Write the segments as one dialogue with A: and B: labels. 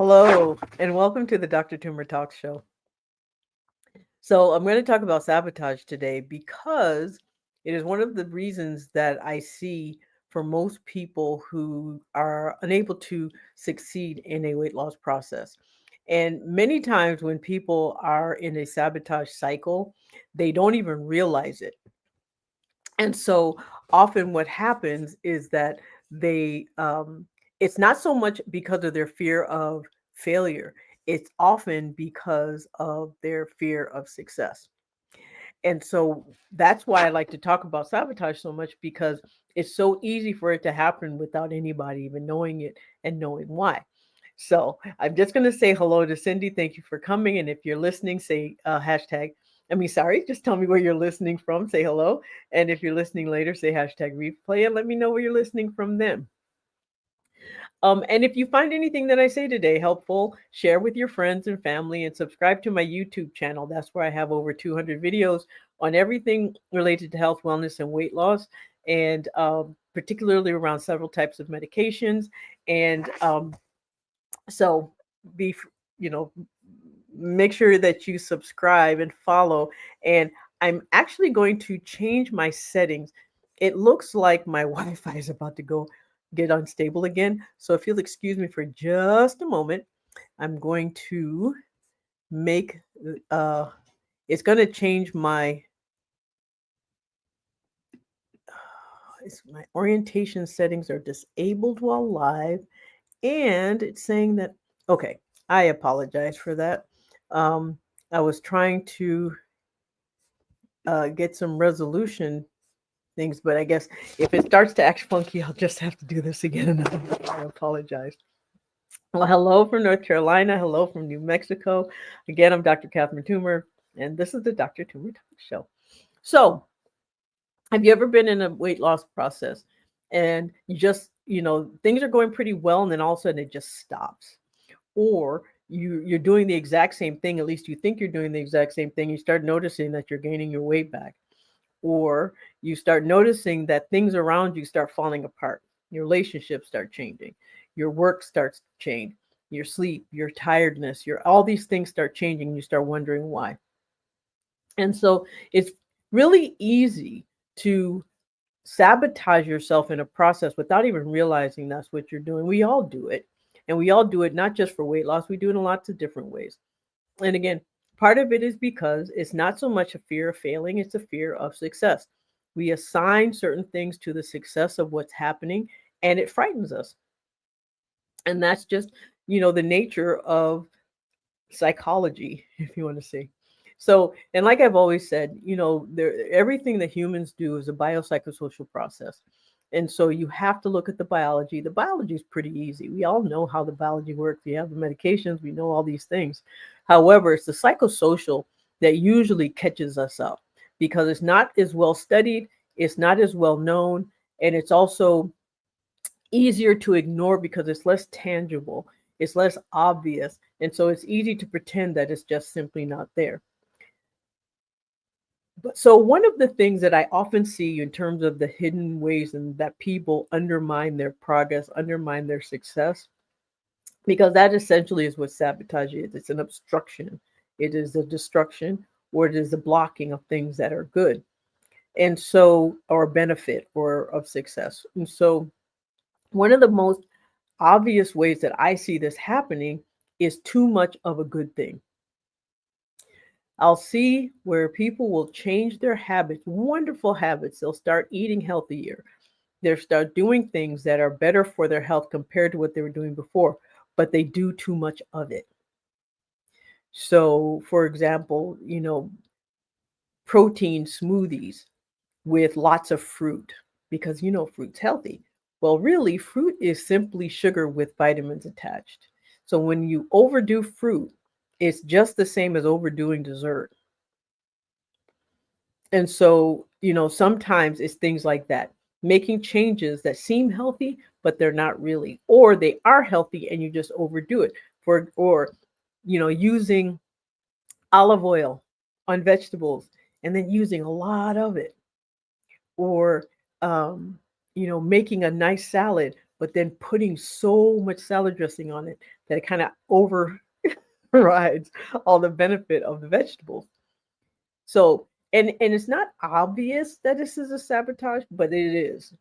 A: Hello, and welcome to the Dr. Toomer Talk Show. So, I'm going to talk about sabotage today because it is one of the reasons that I see for most people who are unable to succeed in a weight loss process. And many times when people are in a sabotage cycle, they don't even realize it. And so often what happens is that it's not so much because of their fear of failure, it's often because of their fear of success. And so that's why I like to talk about sabotage so much because it's so easy for it to happen without anybody even knowing it and knowing why. So I'm just going to say hello to Cindy. Thank you for coming. And if you're listening, say hashtag. Sorry, just tell me where you're listening from. Say hello. And if you're listening later, say hashtag replay and let me know where you're listening from then. And if you find anything that I say today helpful, share with your friends and family and subscribe to my YouTube channel. That's where I have over 200 videos on everything related to health, wellness, and weight loss, and particularly around several types of medications. And so be, you know, make sure that you subscribe and follow. And I'm actually going to change my settings. It looks like my Wi-Fi is about to go get unstable again. So if you'll excuse me for just a moment, I'm going to make it's going to change my orientation settings are disabled while live, and it's saying that okay, I apologize for that. um I was trying to get some resolution things, but I guess if it starts to act funky, I'll just have to do this again. I apologize. Well, hello from North Carolina. Hello from New Mexico. Again, I'm Dr. Catherine Toomer, and this is the Dr. Toomer Talk Show. So, have you ever been in a weight loss process and you just, things are going pretty well, and then all of a sudden it just stops? Or you're doing the exact same thing, at least you think you're doing the exact same thing, you start noticing that you're gaining your weight back, or you start noticing that things around you start falling apart. Your relationships start changing. Your work starts to change. Your sleep, your tiredness, your all these things start changing, and you start wondering why. And so it's really easy to sabotage yourself in a process without even realizing that's what you're doing. We all do it. And we all do it not just for weight loss, we do it in lots of different ways. And again, part of it is because it's not so much a fear of failing, it's a fear of success. We assign certain things to the success of what's happening, and it frightens us. And that's just, the nature of psychology, if you want to say. So, and like I've always said, everything that humans do is a biopsychosocial process. And so you have to look at the biology. The biology is pretty easy. We all know how the biology works. We have the medications, we know all these things. However, it's the psychosocial that usually catches us up because it's not as well studied, it's not as well known, and it's also easier to ignore because it's less tangible, it's less obvious, and so it's easy to pretend that it's just simply not there. But so one of the things that I often see in terms of the hidden ways and that people undermine their progress, undermine their success, because that essentially is what sabotage is. It's an obstruction, it is a destruction, or it is the blocking of things that are good, and so or benefit or of success. And so one of the most obvious ways that I see this happening is too much of a good thing. I'll see where people will change their habits, wonderful habits. They'll start eating healthier. They'll start doing things that are better for their health compared to what they were doing before, but they do too much of it. So, for example, protein smoothies with lots of fruit because fruit's healthy. Well, really, fruit is simply sugar with vitamins attached. So when you overdo fruit, it's just the same as overdoing dessert. And so, sometimes it's things like that, making changes that seem healthy, but they're not really, or they are healthy and you just overdo it. Or, using olive oil on vegetables and then using a lot of it, or making a nice salad but then putting so much salad dressing on it that it kind of overrides all the benefit of the vegetables. So, and it's not obvious that this is a sabotage, but it is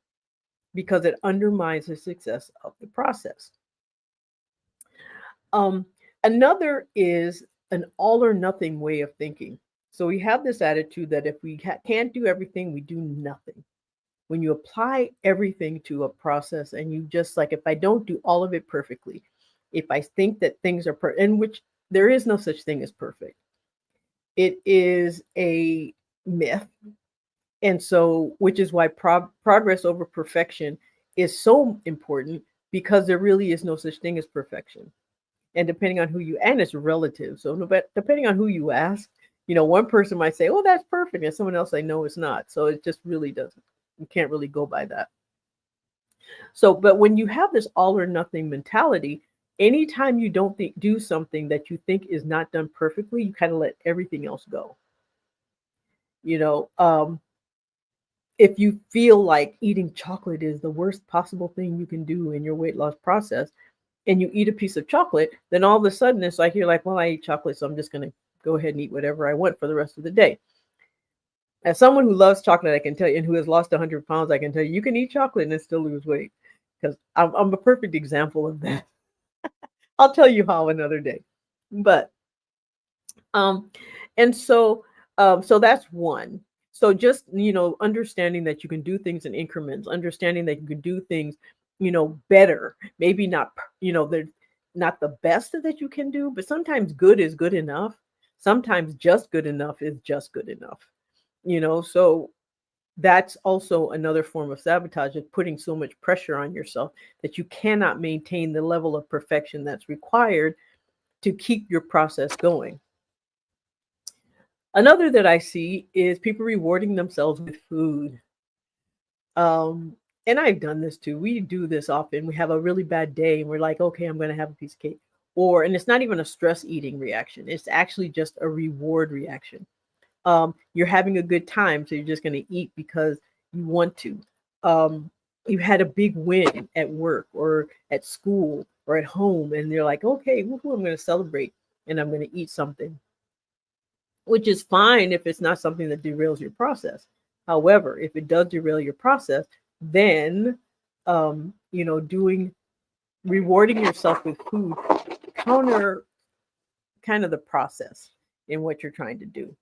A: because it undermines the success of the process. Um, Another is an all or nothing way of thinking. So we have this attitude that if we can't do everything, we do nothing. When you apply everything to a process and you just like, if I don't do all of it perfectly, if I think that things are in which there is no such thing as perfect, it is a myth. And so, which is why progress over perfection is so important, because there really is no such thing as perfection. And depending on who you, and it's relative. So depending on who you ask, one person might say, "Oh, that's perfect," and someone else say, "No, it's not." So it just really doesn't. You can't really go by that. So, but when you have this all or nothing mentality, anytime you don't do something that you think is not done perfectly, you kind of let everything else go. You know, if you feel like eating chocolate is the worst possible thing you can do in your weight loss process, and you eat a piece of chocolate, then all of a sudden it's like you're like, well, I eat chocolate, so I'm just going to go ahead and eat whatever I want for the rest of the day. As someone who loves chocolate, I can tell you, and who has lost 100 pounds, I can tell you, you can eat chocolate and still lose weight, because I'm a perfect example of that. I'll tell you how another day. But um, and so so that's one. So just understanding that you can do things in increments, understanding that you can do things, better. Maybe not, they're not the best that you can do, but sometimes good is good enough. Sometimes just good enough is just good enough. So that's also another form of sabotage, of putting so much pressure on yourself that you cannot maintain the level of perfection that's required to keep your process going. Another that I see is people rewarding themselves with food. Um, and I've done this too. We do this often. We have a really bad day and we're like, okay, I'm going to have a piece of cake. And it's not even a stress eating reaction, it's actually just a reward reaction. You're having a good time, so you're just going to eat because you want to. Um, you had a big win at work or at school or at home, and you're like, okay, woohoo, I'm going to celebrate and I'm going to eat something, which is fine if it's not something that derails your process. However, if it does derail your process, then doing rewarding yourself with food counter kind of the process in what you're trying to do.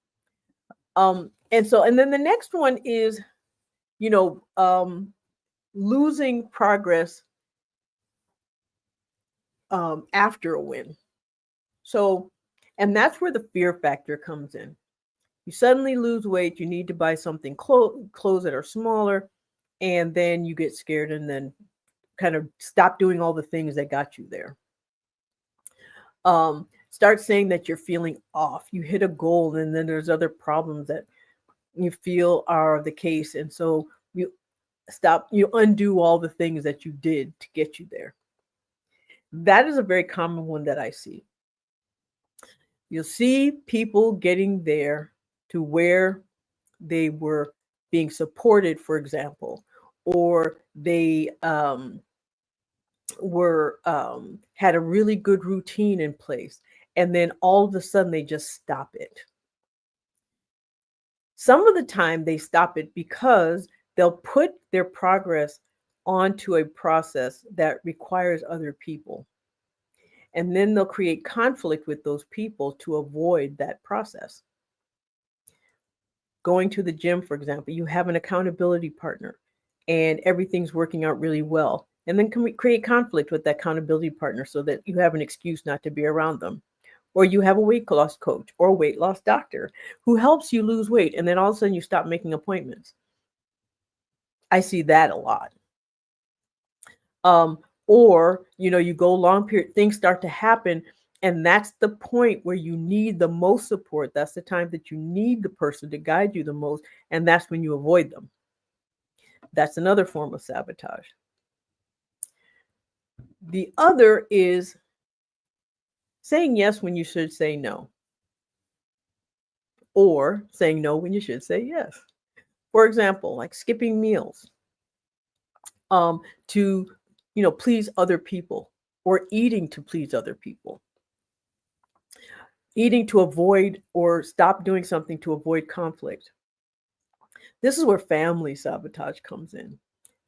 A: And then the next one is, you know, um, losing progress after a win. So, and that's where the fear factor comes in. You suddenly lose weight, you need to buy something clothes that are smaller, and then you get scared and then kind of stop doing all the things that got you there. Start saying that you're feeling off. You hit a goal, and then there's other problems that you feel are the case, and so you undo all the things that you did to get you there. That is a very common one that I see. You'll see people getting there to where they were being supported, for example, or they were had a really good routine in place, and then all of a sudden they just stop it. Some of the time they stop it because they'll put their progress onto a process that requires other people. And then they'll create conflict with those people to avoid that process. Going to the gym, for example, you have an accountability partner and everything's working out really well. And then can we create conflict with that accountability partner so that you have an excuse not to be around them? Or you have a weight loss coach or a weight loss doctor who helps you lose weight, and then all of a sudden you stop making appointments. I see that a lot. Or you go long period, things start to happen, and that's the point where you need the most support. That's the time that you need the person to guide you the most, and that's when you avoid them. That's another form of sabotage. The other is saying yes when you should say no, or saying no when you should say yes. For example, like skipping meals to please other people, or eating to please other people, eating to avoid or stop doing something to avoid conflict. This is where family sabotage comes in.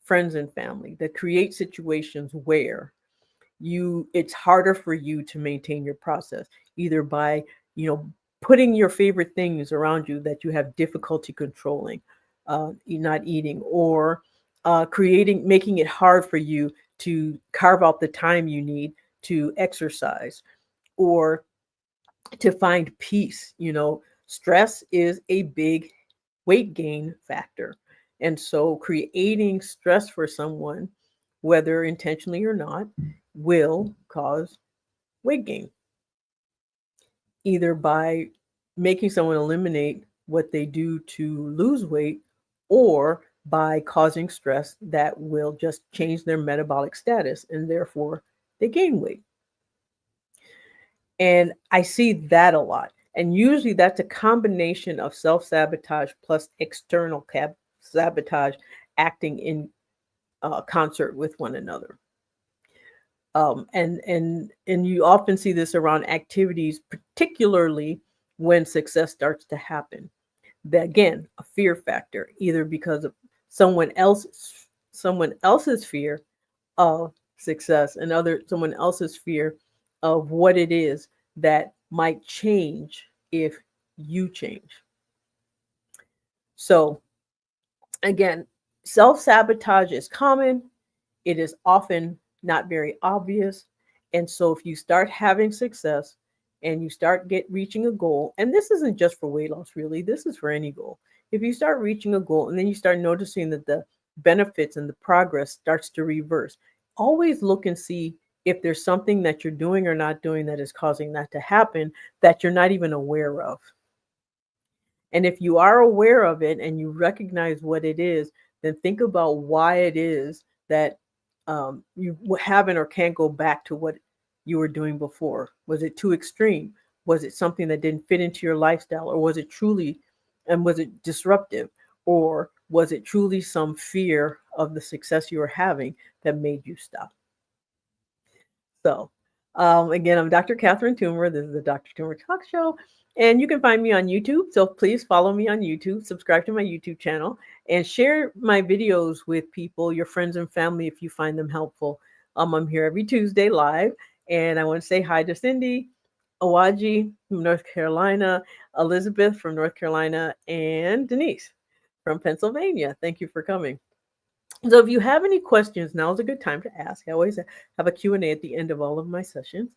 A: Friends and family that create situations where it's harder for you to maintain your process, either by, you know, putting your favorite things around you that you have difficulty controlling, not eating, or making it hard for you to carve out the time you need to exercise, or to find peace. Stress is a big weight gain factor. And so creating stress for someone, whether intentionally or not, will cause weight gain, either by making someone eliminate what they do to lose weight, or by causing stress that will just change their metabolic status and therefore they gain weight. And I see that a lot. And usually that's a combination of self sabotage plus external sabotage acting in concert with one another. And you often see this around activities, particularly when success starts to happen. That, again, a fear factor, either because of someone else's fear of success, and someone else's fear of what it is that might change if you change. So again, self-sabotage is common. It is often not very obvious. And so if you start having success and you start reaching a goal, and this isn't just for weight loss, really, this is for any goal. If you start reaching a goal and then you start noticing that the benefits and the progress starts to reverse, always look and see if there's something that you're doing or not doing that is causing that to happen that you're not even aware of. And if you are aware of it and you recognize what it is, then think about why it is that you haven't or can't go back to what you were doing before. Was it too extreme? Was it something that didn't fit into your lifestyle? Or was it disruptive? Or was it truly some fear of the success you were having that made you stop? So, again, I'm Dr. Catherine Toomer. This is the Dr. Toomer Talk Show. And you can find me on YouTube. So please follow me on YouTube, subscribe to my YouTube channel, and share my videos with people, your friends and family, if you find them helpful. I'm here every Tuesday live. And I want to say hi to Cindy, Awaji from North Carolina, Elizabeth from North Carolina, and Denise from Pennsylvania. Thank you for coming. So if you have any questions, now is a good time to ask. I always have a Q&A at the end of all of my sessions.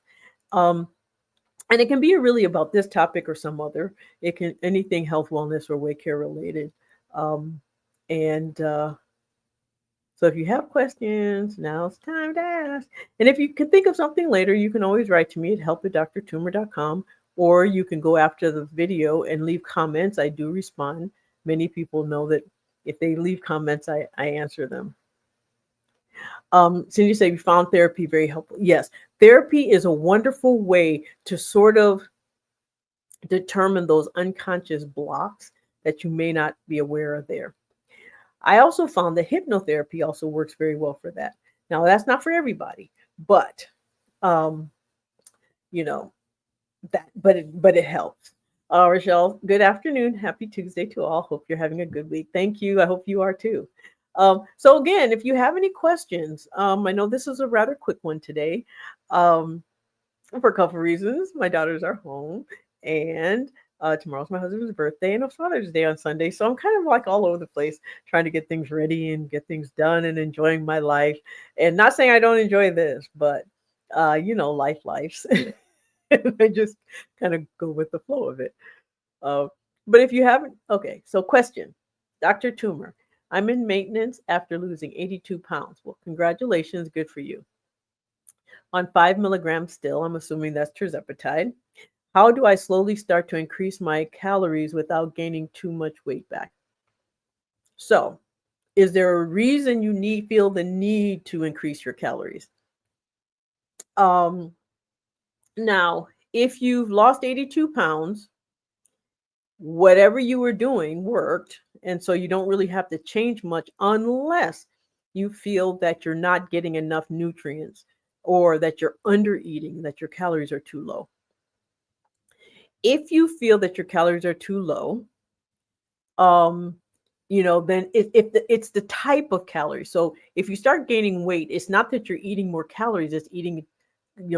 A: And it can be really about this topic or some other. It can anything health, wellness, or weight care related. So if you have questions, now it's time to ask. And if you can think of something later, you can always write to me at help@drtoomer.com, or you can go after the video and leave comments. I do respond. Many people know that if they leave comments, I answer them. Cindy said you found therapy very helpful. Yes, therapy is a wonderful way to sort of determine those unconscious blocks that you may not be aware of there. I also found that hypnotherapy also works very well for that. Now, that's not for everybody, but but it helps. Rochelle, good afternoon. Happy Tuesday to all. Hope you're having a good week. Thank you. I hope you are too. So again, if you have any questions, I know this is a rather quick one today, for a couple of reasons. My daughters are home, and tomorrow's my husband's birthday, and it's Father's Day on Sunday. So I'm kind of like all over the place trying to get things ready and get things done and enjoying my life. And not saying I don't enjoy this, but life. I just kind of go with the flow of it. But if you haven't, okay, so question, Dr. Toomer, I'm in maintenance after losing 82 pounds. Well, congratulations, good for you. On 5 milligrams still, I'm assuming that's tirzepatide. How do I slowly start to increase my calories without gaining too much weight back? So, is there a reason you feel the need to increase your calories? Now, if you've lost 82 pounds, whatever you were doing worked, and so you don't really have to change much unless you feel that you're not getting enough nutrients or that you're under eating, that your calories are too low. If you feel that your calories are too low, um, then it's the type of calories. So if you start gaining weight, it's not that you're eating more calories, it's eating,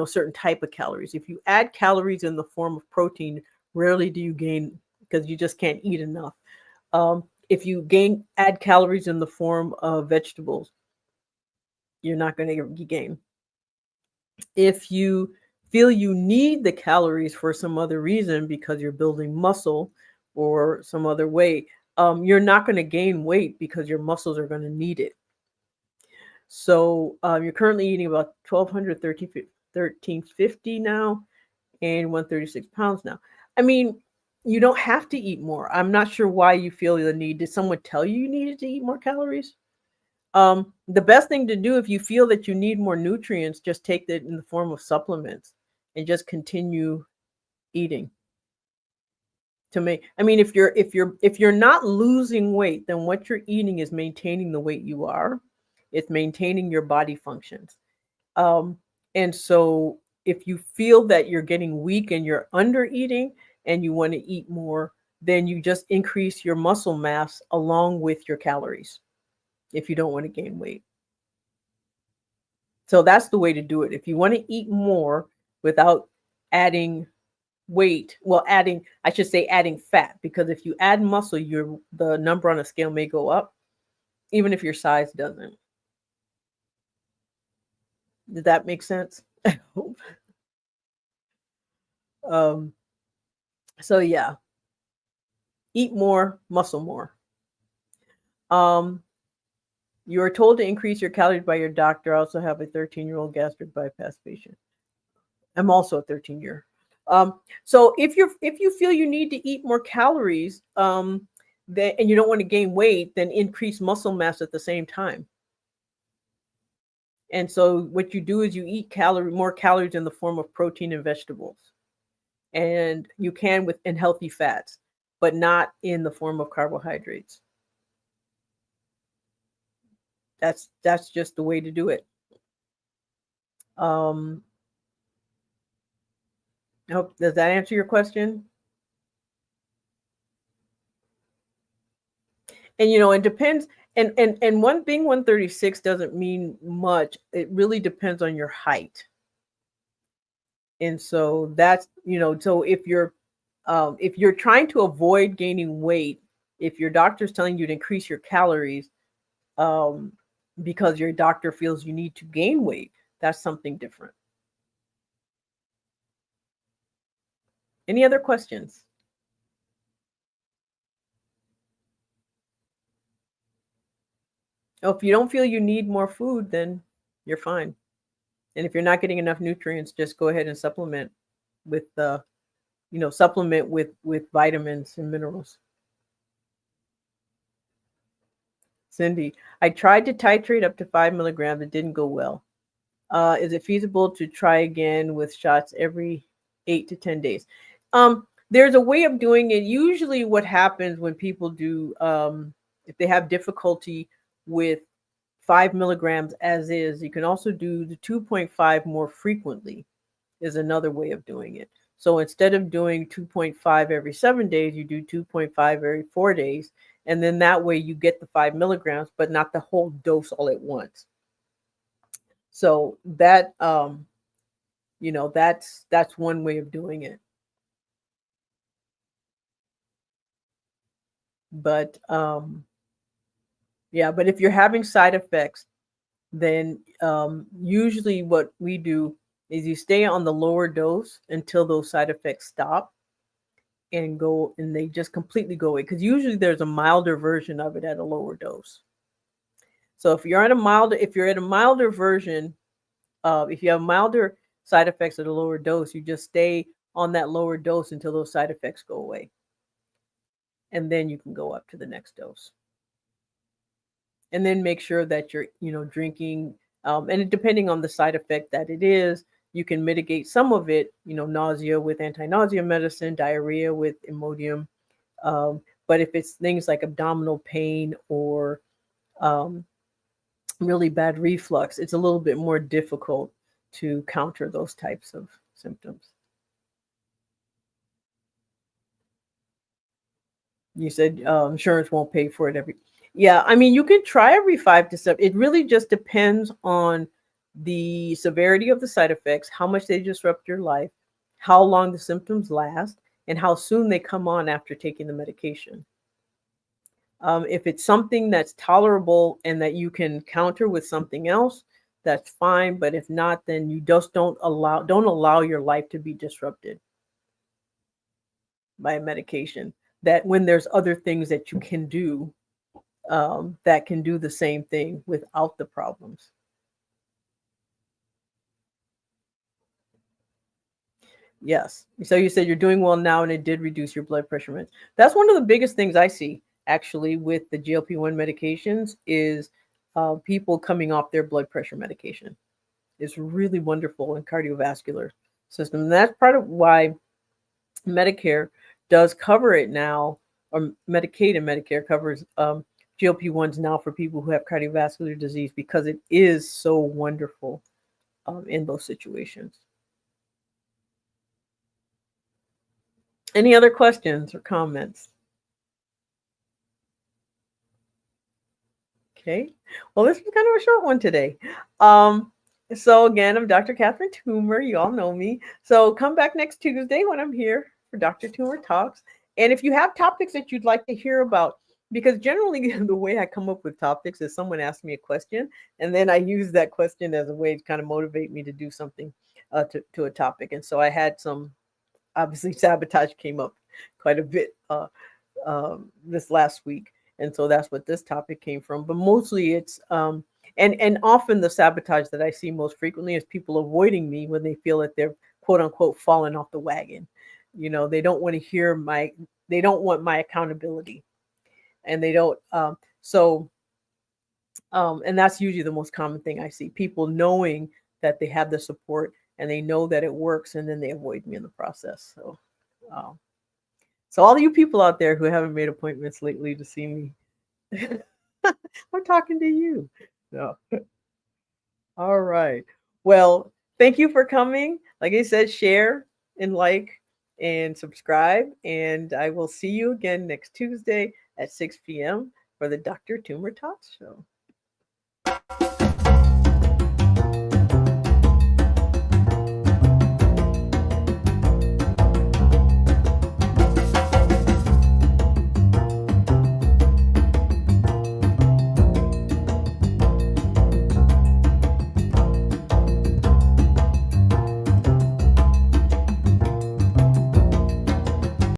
A: certain type of calories. If you add calories in the form of protein, rarely do you gain because you just can't eat enough. If you add calories in the form of vegetables, you're not going to gain. If you feel you need the calories for some other reason because you're building muscle or some other way, you're not going to gain weight because your muscles are going to need it. So you're currently eating about 1,200, 1,350 now, and 136 pounds now. I mean, you don't have to eat more. I'm not sure why you feel the need. Did someone tell you you needed to eat more calories? The best thing to do if you feel that you need more nutrients, just take that in the form of supplements and just continue eating. I mean, if you're not losing weight, then what you're eating is maintaining the weight you are. It's maintaining your body functions. Um, and so if you feel that you're getting weak and you're under eating and you want to eat more, then you just increase your muscle mass along with your calories if you don't want to gain weight. So that's the way to do it. If you want to eat more without adding weight, well, I should say adding fat, because if you add muscle, the number on a scale may go up, even if your size doesn't. Did that make sense? I hope. Um, so yeah, eat more, muscle more. Um, you are told to increase your calories by your doctor. I also have a 13-year-old gastric bypass patient. I'm also a 13-year. So if you feel you need to eat more calories, and you don't want to gain weight, then increase muscle mass at the same time. And so what you do is you eat more calories in the form of protein and vegetables, and you can in healthy fats, but not in the form of carbohydrates. That's just the way to do it. Um, does that answer your question? And it depends. And one being 136 doesn't mean much. It really depends on your height. And so that's, so if you're trying to avoid gaining weight, if your doctor's telling you to increase your calories, um, because your doctor feels you need to gain weight, that's something different. Any other questions? Oh, if you don't feel you need more food, then you're fine. And if you're not getting enough nutrients, just go ahead and supplement with with vitamins and minerals. Cindy, I tried to titrate up to 5 milligrams. It didn't go well. Is it feasible to try again with shots every 8 to 10 days? There's a way of doing it. Usually, what happens when people do, if they have difficulty with 5 milligrams as is, you can also do the 2.5 more frequently, is another way of doing it. So instead of doing 2.5 every 7 days, you do 2.5 every 4 days. And then that way you get the 5 milligrams, but not the whole dose all at once. So that's one way of doing it. But yeah, but if you're having side effects, then usually what we do is you stay on the lower dose until those side effects stop and they just completely go away, because usually there's a milder version of it at a lower dose. So if you're at a milder version, if you have milder side effects at a lower dose, you just stay on that lower dose until those side effects go away, and then you can go up to the next dose. And then make sure that you're drinking, and depending on the side effect that it is, you can mitigate some of it, nausea with anti-nausea medicine, diarrhea with Imodium. But if it's things like abdominal pain or really bad reflux, it's a little bit more difficult to counter those types of symptoms. You said insurance won't pay for it every. Yeah, I mean, you can try every 5 to 7. It really just depends on the severity of the side effects, how much they disrupt your life, how long the symptoms last, and how soon they come on after taking the medication. If it's something that's tolerable and that you can counter with something else, that's fine. But if not, then you just don't allow your life to be disrupted by a medication. That when there's other things that you can do that can do the same thing without the problems. Yes. So you said you're doing well now, and it did reduce your blood pressure meds. That's one of the biggest things I see actually with the GLP-1 medications is people coming off their blood pressure medication. It's really wonderful in cardiovascular system. And that's part of why Medicare does cover it now, or Medicaid and Medicare covers GLP-1s now for people who have cardiovascular disease because it is so wonderful in those situations. Any other questions or comments? Okay. Well, this was kind of a short one today. Um, so again, I'm Dr. Catherine Toomer. You all know me. So come back next Tuesday when I'm here for Dr. Toomer Talks. And if you have topics that you'd like to hear about, because generally the way I come up with topics is someone asks me a question, and then I use that question as a way to kind of motivate me to do something to a topic. And so I had some, obviously, sabotage came up quite a bit this last week, and so that's what this topic came from. But mostly it's and often the sabotage that I see most frequently is people avoiding me when they feel that they're quote unquote falling off the wagon. They don't want to hear they don't want my accountability, and they don't. And that's usually the most common thing I see: people knowing that they have the support and they know that it works, and then they avoid me in the process. Um, so all you people out there who haven't made appointments lately to see me, I'm talking to you. So, all right. Well, thank you for coming. Like I said, share and like and subscribe. And I will see you again next Tuesday at 6 p.m. for the Dr. Toomer Talk Show.